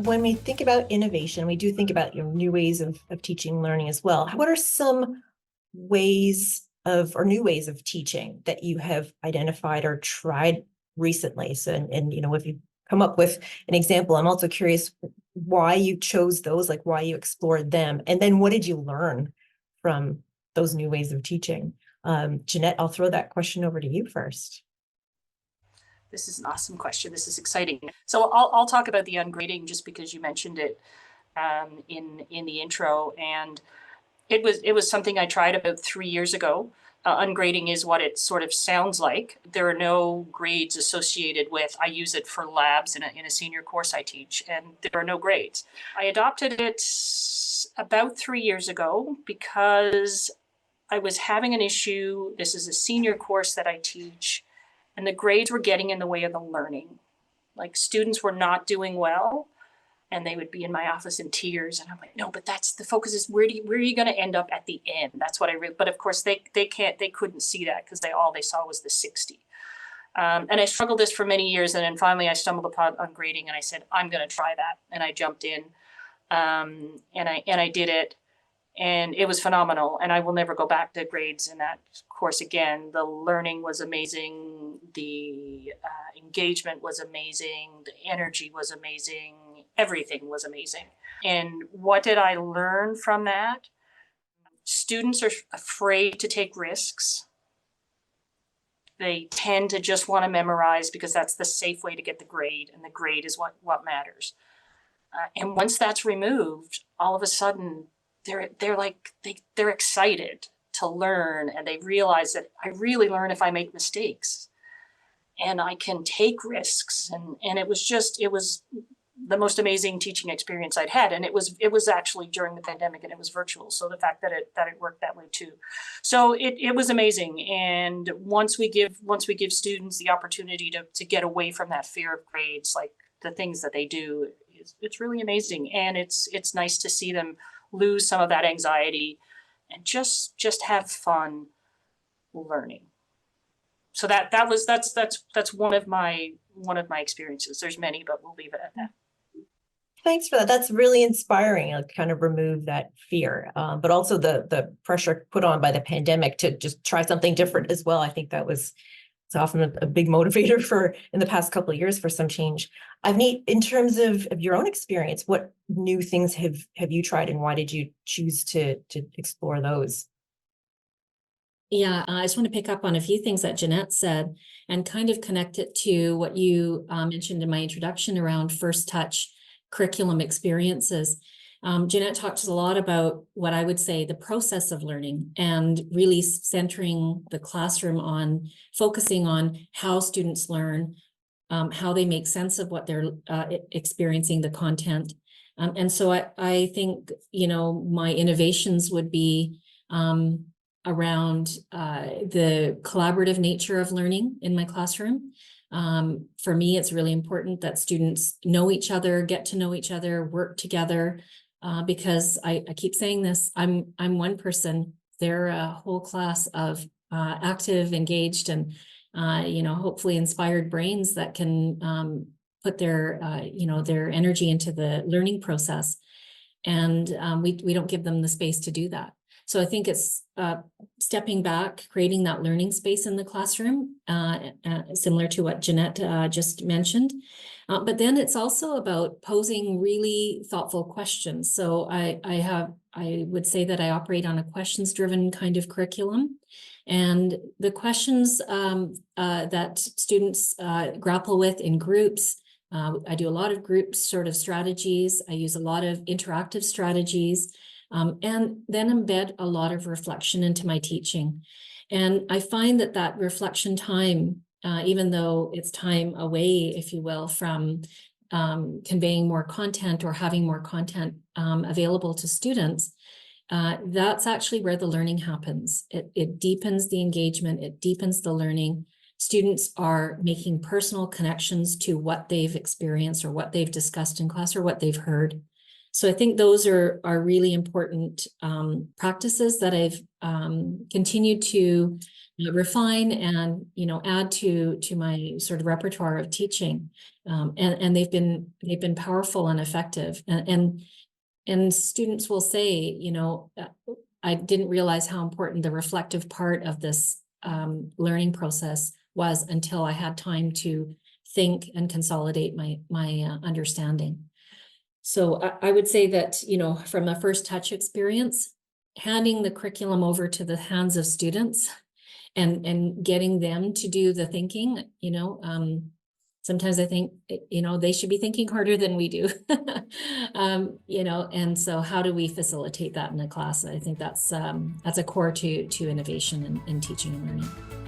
when we think about innovation, we do think about new ways of teaching, learning as well. What are some ways of, or new ways of teaching that you have identified or tried recently? So, and if you come up with an example, I'm also curious why you chose those, like why you explored them, and then what did you learn from those new ways of teaching? Jeannette, I'll throw that question over to you first. This is an awesome question. This is exciting. So I'll talk about the ungrading just because you mentioned it in the intro, and it was something I tried about 3 years ago. Ungrading is what it sort of sounds like. There are no grades associated with. I use it for labs in a senior course I teach, and there are no grades. I adopted it about 3 years ago because I was having an issue. This is a senior course that I teach, and the grades were getting in the way of the learning. Like, students were not doing well, and they would be in my office in tears. And I'm like, no, but that's the focus is where are you going to end up at the end? That's what but of course they couldn't see that because all they saw was the 60. And I struggled this for many years. And then finally I stumbled upon ungrading and I said, I'm going to try that. And I jumped in and I did it. And it was phenomenal. And I will never go back to grades in that course again. The learning was amazing. The engagement was amazing. The energy was amazing. Everything was amazing. And what did I learn from that? Students are afraid to take risks. They tend to just want to memorize because that's the safe way to get the grade. And the grade is what matters. And once that's removed, all of a sudden, they're excited to learn, and they realize that I really learn if I make mistakes and I can take risks. And it was the most amazing teaching experience I'd had. And it was actually during the pandemic, and it was virtual. So the fact that it worked that way too. So it was amazing. And once we give students the opportunity to get away from that fear of grades, like the things that they do, it's really amazing. And it's nice to see them lose some of that anxiety and just have fun learning. So that's one of my experiences. There's many, but we'll leave it at that. Thanks for that. That's really inspiring. I'll kind of remove that fear, but also the pressure put on by the pandemic to just try something different as well. I think it's often a big motivator for in the past couple of years for some change. Awneet, in terms of your own experience, what new things have you tried, and why did you choose to explore those? Yeah, I just want to pick up on a few things that Jeannette said and kind of connect it to what you mentioned in my introduction around first touch curriculum experiences. Jeannette talks a lot about what I would say the process of learning, and really centering the classroom on focusing on how students learn, how they make sense of what they're experiencing, the content. And so I think, my innovations would be around the collaborative nature of learning in my classroom. For me, it's really important that students know each other, get to know each other, work together, because I keep saying this, I'm one person, they're a whole class of active, engaged, and hopefully inspired brains that can put their their energy into the learning process. And we don't give them the space to do that. So I think it's stepping back, creating that learning space in the classroom, similar to what Jeannette just mentioned. But then it's also about posing really thoughtful questions. So I would say that I operate on a questions-driven kind of curriculum. And the questions that students grapple with in groups, I do a lot of group sort of strategies. I use a lot of interactive strategies. And then embed a lot of reflection into my teaching. And I find that reflection time, even though it's time away, if you will, from conveying more content or having more content available to students, that's actually where the learning happens. It deepens the engagement, it deepens the learning. Students are making personal connections to what they've experienced or what they've discussed in class or what they've heard. So I think those are really important practices that I've continued to refine and, you know, add to my sort of repertoire of teaching. And they've been powerful and effective. And students will say, you know, I didn't realize how important the reflective part of this learning process was until I had time to think and consolidate my understanding. So I would say that, you know, from a first touch experience, handing the curriculum over to the hands of students and getting them to do the thinking, you know, sometimes I think, you know, they should be thinking harder than we do, you know, and so how do we facilitate that in a class? I think that's a core to innovation in teaching and learning.